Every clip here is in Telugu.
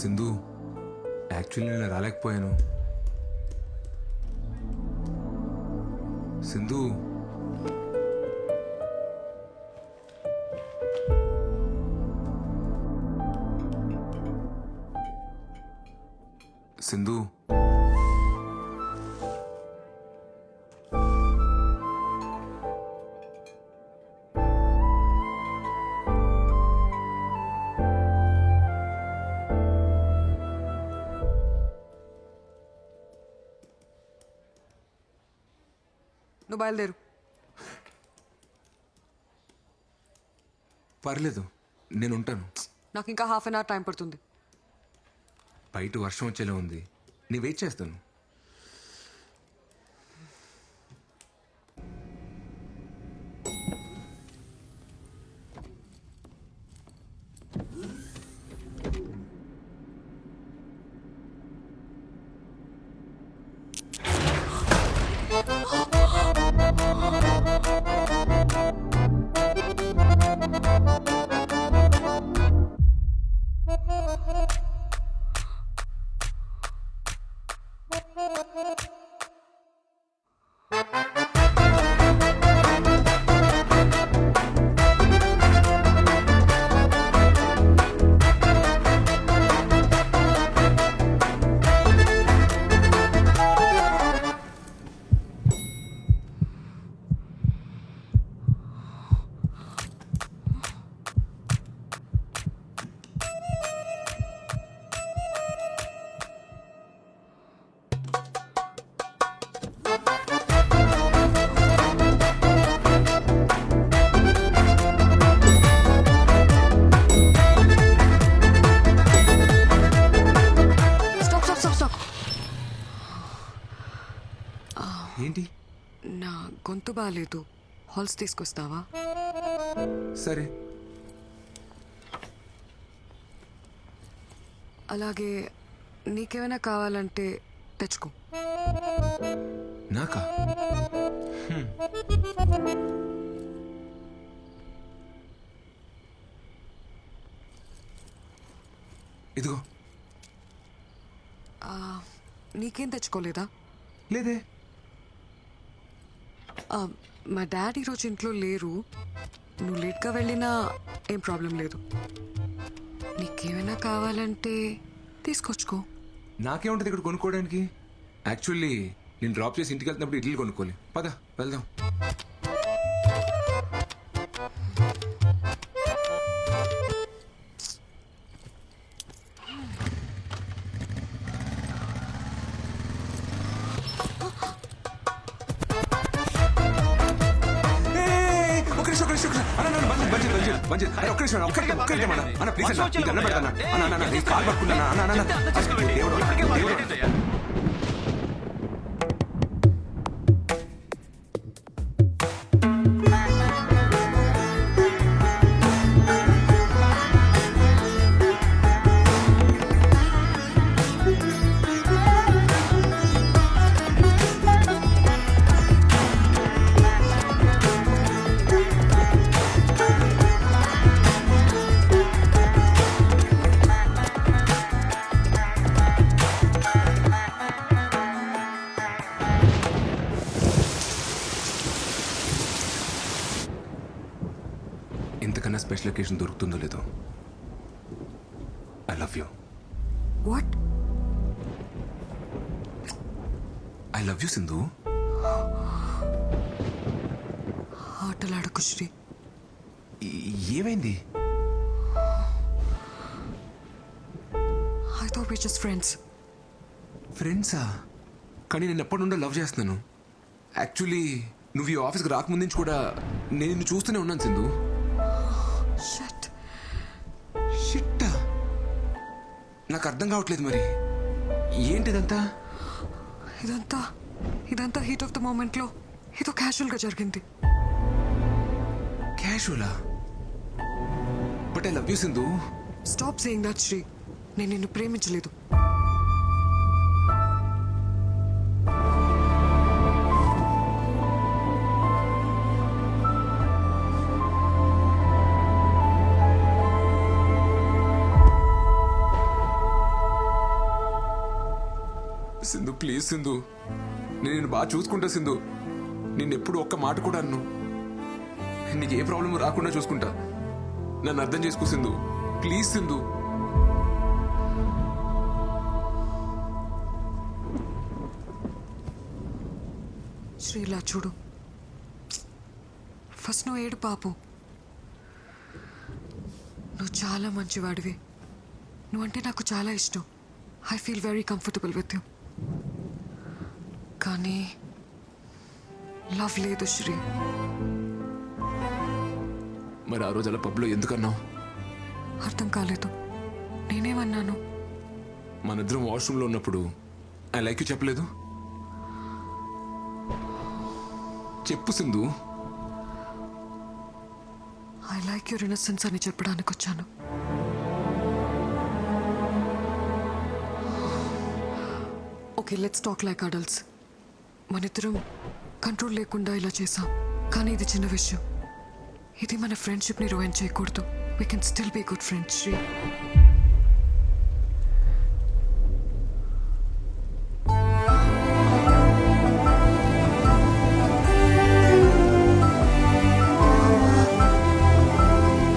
సింధు, యాక్చువల్లీ నేను రాలేకపోయాను. సింధు, సింధు, నువ్వు బయలుదేరు. పర్లేదు, నేను ఉంటాను. నాకు ఇంకా హాఫ్ అన్ అవర్ టైం పడుతుంది. బయట వర్షం వచ్చేలా ఉంది, నేను వెయిట్ చేస్తాను. ఏంటి? నా గొంతు బాగాలేదు, హాల్స్ తీసుకొస్తావా? సరే. అలాగే నీకేమైనా కావాలంటే తెచ్చుకో. నాకా? ఇదిగో. నీకేం తెచ్చుకోలేదా? లేదే. మా డాడీ ఈరోజు ఇంట్లో లేరు, నువ్వు లేట్గా వెళ్ళినా ఏం ప్రాబ్లం లేదు. నీకేమైనా కావాలంటే తీసుకొచ్చుకో. నాకేముంటుంది ఇక్కడ కొనుక్కోవడానికి? యాక్చువల్లీ నేను డ్రాప్ చేసి ఇంటికి వెళ్తున్నప్పుడు ఇడ్లీ కొనుక్కోవాలి. పద వెళ్దాం. ఇంతకన్నా స్పెషల్ ఒకేషన్ దొరుకుతుందో లేదో. I love you. What? I love you Sindhu. ఆటలాడకు శ్రీ. ఏమైంది? I thought we just friends. ఫ్రెండ్సా? కానీ నేను ఎప్పటి నుండో లవ్ చేస్తున్నాను. యాక్చువల్లీ నువ్వు ఈ ఆఫీస్కి రాకముందు నుంచి కూడా నేను నిన్ను చూస్తూనే ఉన్నాను సింధు. షట్. షిట్టా? నాకు అర్థం కావట్లేదు మరి. ఏంటిదంతా? ఇదంతా హీట్ ఆఫ్ ద మూమెంట్ లో ఏదో క్యాజువల్ గా జరిగింది. క్యాజువలా? But I love you Sindhu. Stop saying that Sri. నేను నిన్ను ప్రేమించలేదు. సింధు ప్లీజ్ సింధు, నేను నిన్ను బాగా చూసుకుంటా సింధు. నిన్నెప్పుడు ఒక్క మాట కూడా అన్ను. నీకు ఏ ప్రాబ్లం రాకుండా చూసుకుంటా. నన్ను అర్థం చేసుకో సింధు, ప్లీజ్ సింధు. శ్రీలా చూడు, ఫస్ట్ నువ్వు ఏడు పాపు. నువ్వు చాలా మంచివాడివి. నువ్వంటే నాకు చాలా ఇష్టం. I feel very comfortable with you. కానీ లవ్ లేదు శ్రీ. మరి ఆ రోజు అలా పబ్లో ఎందుకన్నావు? అర్థం కాలేదు. నేనేమన్నాను? మనిద్దరం వాష్రూమ్లో ఉన్నప్పుడు ఐ లైక్ యూ చెప్పలేదు? చెప్పు Sindhu. I like your innocence అని చెప్పడానికి వచ్చాను. Okay, let's talk like adults. మనిద్దరం కంట్రోల్ లేకుండా ఇలా చేసాం, కానీ ఇది చిన్న విషయం. ఇది మన ఫ్రెండ్షిప్ని రూయిన్ చేయకూడదు. We can still be good friends Sri.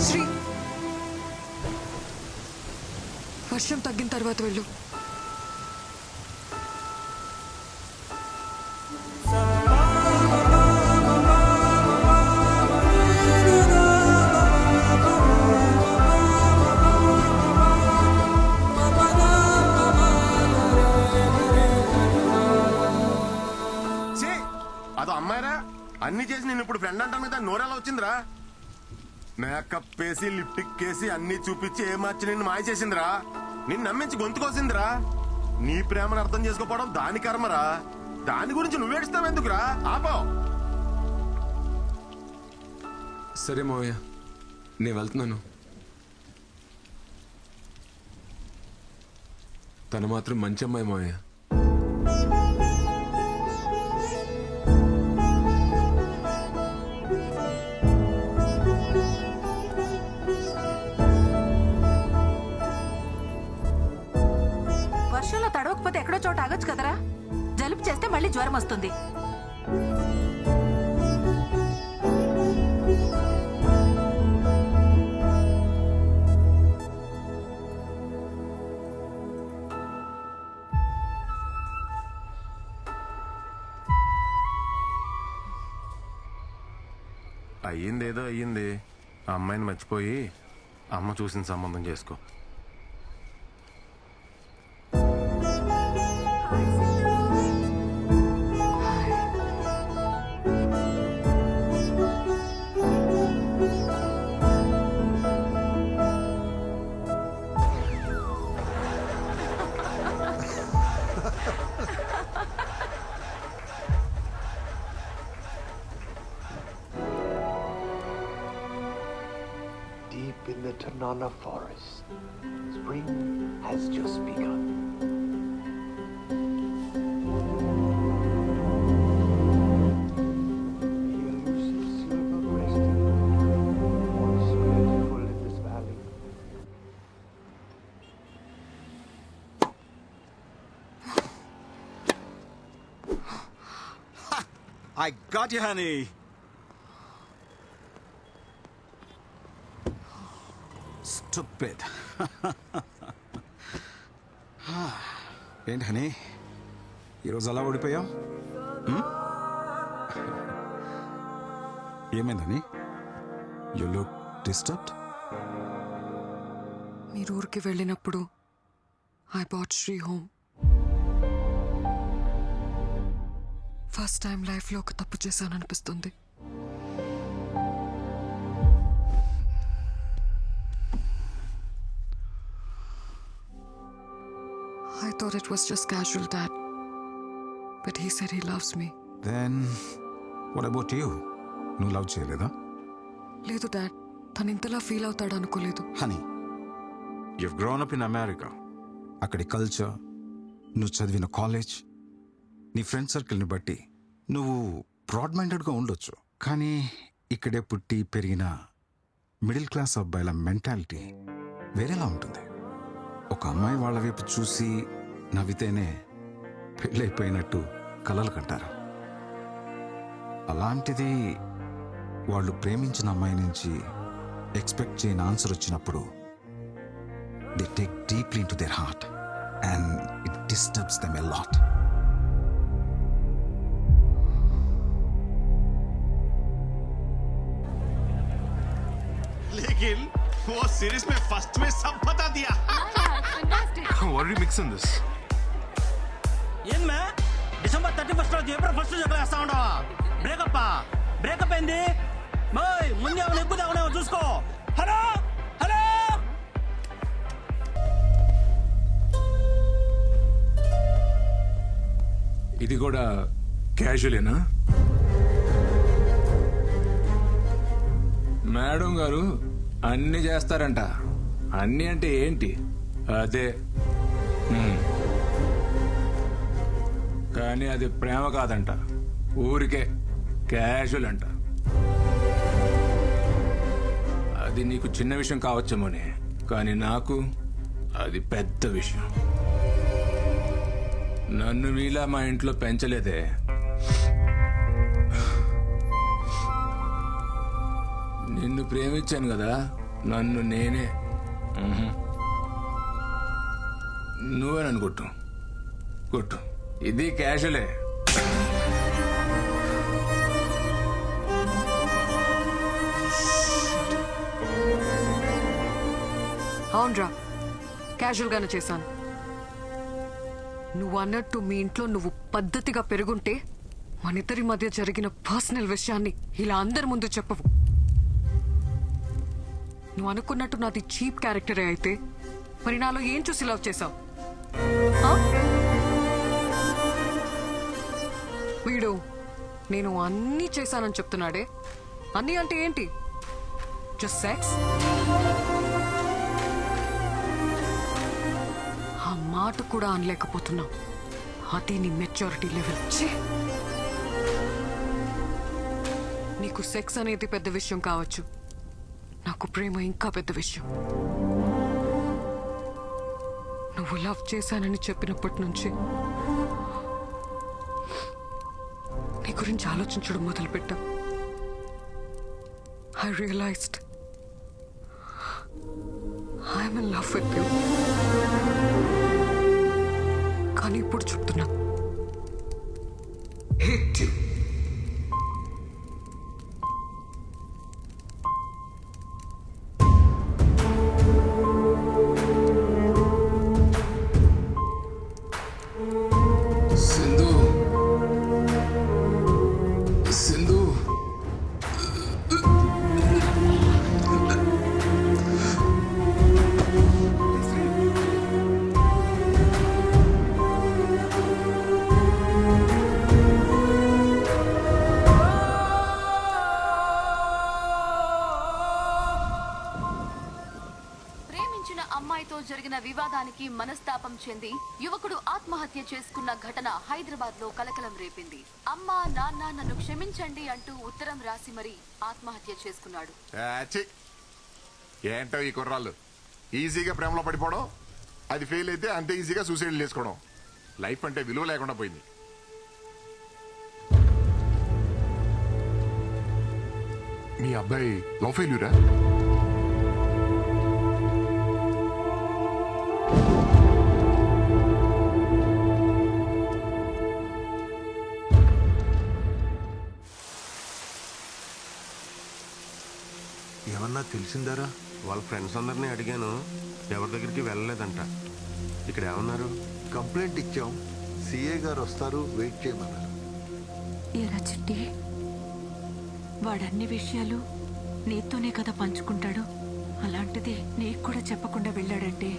Sri, వర్షం తగ్గిన తర్వాత వెళ్ళు. అదో అమ్మాయిరా, అన్ని చేసి నేను ఇప్పుడు ఫ్రెండ్ అంటాను కదా, నోరెలా వచ్చిందిరా? మేకప్ వేసి లిప్టిక్ వేసి అన్ని చూపించి ఏ మార్చి నిన్ను మాయ చేసిందిరా. నిన్ను నమ్మించి గొంతుకోసిందిరా. నీ ప్రేమను అర్థం చేసుకోపోవడం దాని కర్మరా. దాని గురించి నువ్వేడుస్తావు ఎందుకురా? ఆపో. సరే మావయ్య, నేను వెళ్తున్నాను. తను మాత్రం మంచి అమ్మాయి మావయ్య. వర్షంలో తడవకపోతే ఎక్కడో చోట ఆగొచ్చు కదరా. జలుబు చేస్తే మళ్ళీ జ్వరం వస్తుంది. అయ్యిందేదో అయ్యింది. ఆ అమ్మాయిని మర్చిపోయి అమ్మ చూసిన సంబంధం చేసుకో. Deep in the Tanana forest, spring has just begun. The elusive silver-breasted bird, once plentiful in this valley. I got you, honey. Stupid. ఏంటి హనీ, ఈరోజు అలా ఓడిపోయావు? ఏమైందని? You look disturbed. మీరు ఊరికి వెళ్ళినప్పుడు I bought Sri home. First time లైఫ్లో ఒక తప్పు చేశాననిపిస్తుంది. I thought it was just casual, Dad. But he said he loves me. Then what about you? నువ్వు లవ్ చేయలేదా? లేదు డాడ్, తను ఇంతలా ఫీల్ అవుతాడు అనుకోలేదు. Honey, you've grown up in America. అక్కడి కల్చర్, నువ్వు చదివిన కాలేజ్, నీ ఫ్రెండ్ సర్కిల్ని బట్టి నువ్వు బ్రాడ్ మైండెడ్గా ఉండొచ్చు. కానీ ఇక్కడే పుట్టి పెరిగిన మిడిల్ క్లాస్ అబ్బాయిల మెంటాలిటీ వేరేలా ఉంటుంది. ఒక అమ్మాయి వాళ్ళ వైపు చూసి నవ్వితేనే పెళ్ళైపోయినట్టు కలలు కంటారు. అలాంటిది వాళ్ళు ప్రేమించిన అమ్మాయి నుంచి ఎక్స్పెక్ట్ చేయని ఆన్సర్ వచ్చినప్పుడు they take deeply in to their heart and it disturbs them a lot. लेकिन वो सीरीज में फर्स्ट में सब बता दिया. What are you mixing this? ఏం మే డిసెంబర్ 31 రోజు ఏప్రిల్ 1 జగలేస్తా ఉండవా? బ్రేకప్ ఏంది? బాయ్ ముందే ఏమైనా ఎక్కువ తాగునేమో చూసుకో. హలో హలో ఇది కూడా క్యాజువలేనా? మేడం గారు అన్ని చేస్తారంట. అన్ని అంటే ఏంటి? అదే కానీ అది ప్రేమ కాదంట, ఊరికే క్యాజువల్ అంట. అది నీకు చిన్న విషయం కావచ్చేమోనే, కానీ నాకు అది పెద్ద విషయం. నన్ను మీలా మా ఇంట్లో పెంచలేదే. నిన్ను ప్రేమించాను కదా, నన్ను నేనే. నువ్వే నన్ను కొట్టు. ఇది క్యాషువలే. అవునరా, క్యాజువల్గానే చేశాను. నువ్వు అన్నట్టు మీ ఇంట్లో నువ్వు పద్ధతిగా పెరుగుంటే మనిద్దరి మధ్య జరిగిన పర్సనల్ విషయాన్ని ఇలా అందరి ముందు చెప్పవు. నువ్వు అనుకున్నట్టు నాది చీప్ క్యారెక్టరే అయితే మరి నాలో ఏం చూసి లవ్ చేశావు? వీడు నేను అన్నీ చేశానని చెప్తున్నాడే. అన్నీ అంటే ఏంటి? Just sex? ఆ మాట కూడా అనలేకపోతున్నా. అది నీ మెచ్యూరిటీ లెవెల్. నీకు సెక్స్ అనేది పెద్ద విషయం కావచ్చు, నాకు ప్రేమ ఇంకా పెద్ద విషయం. నువ్వు లవ్ చేశానని చెప్పినప్పటి నుంచి నీ గురించి ఆలోచించడం మొదలుపెట్టా. I realized I'm in love with you. కానీ ఇప్పుడు చెప్తున్నా, హేట్ యూ. అమ్మాయితో జరిగిన వివాదానికి మనస్తాపం చెంది యువకుడు ఆత్మహత్య చేసుకున్న ఘటన హైదరాబాద్ లో కలకలం రేపింది. అమ్మా నాన్న నన్ను క్షమించండి అంటూ ఉత్తరం రాసి మరీ ఆత్మహత్య చేసుకున్నాడు. ఏంటో ఈ కుర్రాళ్ళు ఈజీగా ప్రేమలో పడిపోవడం, అది ఫెయిల్ అయితే అంతే ఈజీగా సూసైడ్ చేసుకోవడం. లైఫ్ అంటే విలువ లేకుండా పోయింది. మీ అబ్బాయి లవ్ ఫెయిల్యూరా? ఏమన్నా తెలిసిందారా? వాళ్ళ ఫ్రెండ్స్ అందరినీ అడిగాను, ఎవరి దగ్గరికి వెళ్ళలేదంట. ఇక్కడ ఏమన్నారు? కంప్లైంట్ ఇచ్చాం, సిఏ గారు వస్తారు, వెయిట్ చేయమన్నారు. ఏరా చిట్టి, వాడన్ని విషయాలు నీతోనే కదా పంచుకుంటాడు. అలాంటిది నీకు కూడా చెప్పకుండా వెళ్ళాడంటే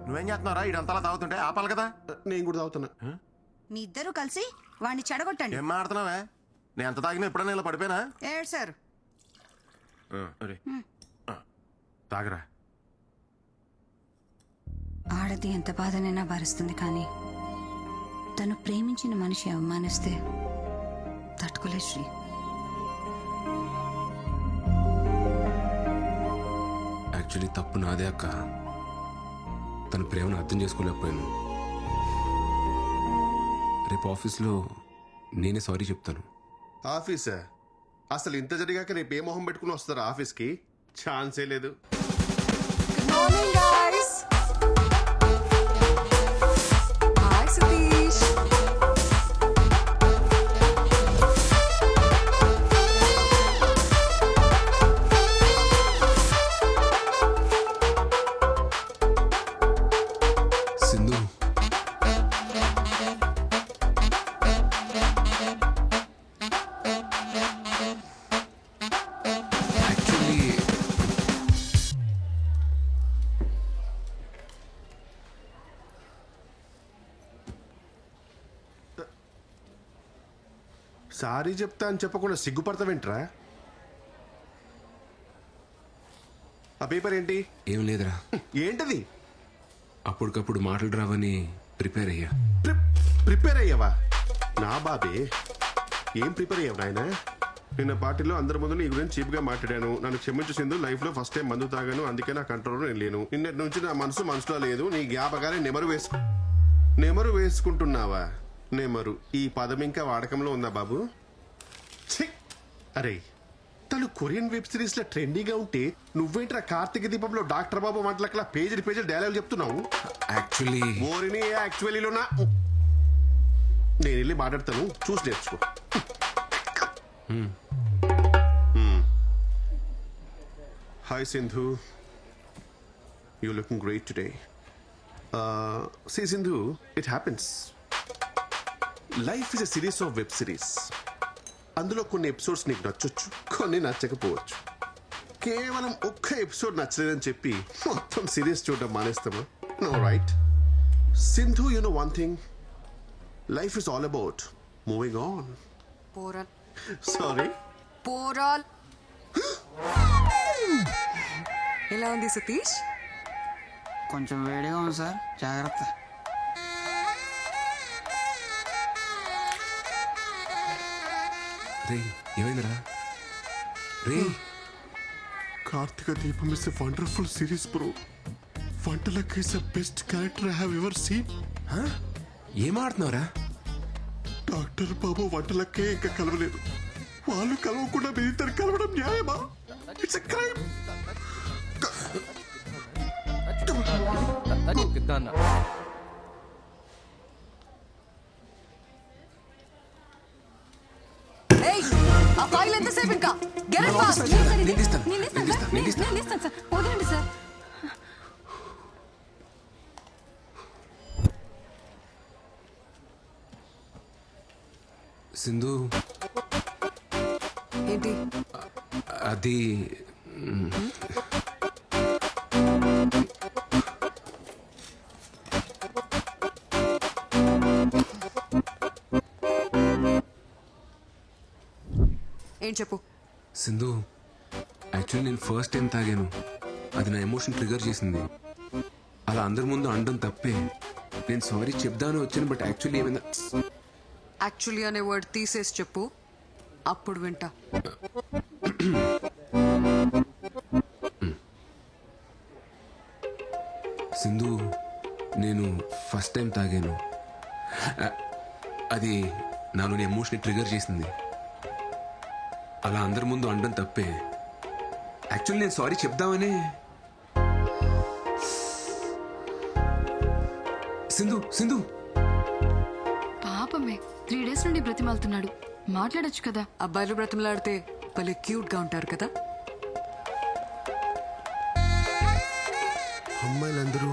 నువ్వేం చేస్తున్నారా? ఇడంతలా తాగుతుంటే ఆపాలి కదా. నేను కూడా తాగుతున్నా. మీ ఇద్దరు కలిసి వాడిని చెడగొట్టండి. ఏం మాడుతున్నావే? నేను ఎంత తాగినా ఎప్పుడైనా ఇలా పడిపోయినా? ఏడు సార్ అరే తాగరా. ఆడది ఎంత బాధనైనా భరిస్తుంది, కానీ తను ప్రేమించిన మనిషి అవమానిస్తే తట్టుకోలేదు శ్రీ. యాక్చువల్లీ తప్పు నాదే అక్క. తన ప్రేమను అర్థం చేసుకోలేకపోయాను. రేపు ఆఫీస్లో నేనే సారీ చెప్తాను. ఆఫీసా? అసలు ఇంత జరిగాక రేపు ఏ మొహం పెట్టుకుని వస్తారా ఆఫీస్కి? ఛాన్సే లేదు. Good morning, guys. Hi, Satish. Sindhu, actually sorry చెప్తా అని చెప్పకుండా సిగ్గుపడతావేంట్రా? ఆ పేపర్ ఏంటి? ఏం లేదురా, ఏంటది? అప్పటికప్పుడు మాటలు రావని ప్రిపేర్ అయ్యా. ప్రిపేర్ అయ్యావా? నా బాబే, ఏం ప్రిపేర్ అయ్యావు నాయన? నిన్న పార్టీలో అందరి ముందు నీ గురించి చీప్ గా మాట్లాడాను. నన్ను క్షమించు సింధు, లైఫ్ లో ఫస్ట్ టైం మందు తాగాను, అందుకే నా కంట్రోల్లో నేను లేను. నిన్నటి నుంచి నా మనసులో లేదు. నీ జ్ఞాపకాన్ని నెమరు వేసుకుంటున్నావా? నెమరు ఈ పదం ఇంకా వాడకంలో ఉందా బాబు? ఛీ! అరే, తను కొరియన్ వెబ్ సిరీస్ లో ట్రెండీగా ఉంటే నువ్వేంట్రా కార్తీక దీపంలో డాక్టర్ బాబు మాటలకలా పేజీ డైలాగ్ చెప్తున్నావు? యాక్చువల్లీ ఓరిని యాక్చువల్లీలోనా? నేను వెళ్ళి మాట్లాడతాను, చూసి నేర్చుకో. Hi Sindhu, you looking great today. See Sindhu, it happens. Life is a series of web series. అందులో కొన్ని ఎపిసోడ్స్ నీకు నచ్చొచ్చు, కొన్ని నచ్చకపోవచ్చు. కేవలం ఒక్క ఎపిసోడ్ నచ్చలేదని చెప్పి మొత్తం సిరీస్ చూడడం మానేస్తామా? No, right? Sindhu, you know one thing, life is all about moving on. Poral. Sorry. Poral. ఎలా ఉంది సతీష్? కొంచెం వేడిగా ఉంది సార్, జాగ్రత్త. రే, ఏమైందిరా? రే, కార్తీక దీపం is a wonderful series bro. వంటలక్ is the best character I have ever seen. ఏం ఆడుతున్నావురా? డాక్టర్ బాబు వంటలక్కే ఇంకా కలవలేదు. వాళ్ళు కలవకుండా మీ ఇద్దరు కలవడం న్యాయమా? It's a crime. Hey, ఆ ఫైల్ ఎంతసేపు ఇంకా? Get it fast. నేను తీస్తాను. వదలండి సార్. సింధు, ఏంటి? అది ఏం చెప్పు? సింధు, యాక్చువల్లీ నేను ఫస్ట్ టైం తాగాను. అది నా ఎమోషన్ ట్రిగర్ చేసింది. అలా అందరి ముందు అనడం తప్పే. నేను సారీ చెప్దాను వచ్చాను, బట్ యాక్చువల్లీ ఏమైందా? యాక్చువల్లీ అనే వర్డ్ తీసేసి చెప్పు, అప్పుడు వింటా. సింధు, నేను ఫస్ట్ టైం తాగాను. అది నాలోని ఎమోషన్ ట్రిగర్ చేసింది. అలా అందరి ముందు అనడం తప్పే. యాక్చువల్లీ నేను సారీ చెప్దామని. సింధు, సింధు, పాపమే 3 days నుండి బ్రతిమాలుతున్నాడు, మాట్లాడొచ్చు కదా. అబ్బాయిలు బ్రతిమలాడితే భలే క్యూట్ గా ఉంటారు కదా. అమ్మాయిలందరూ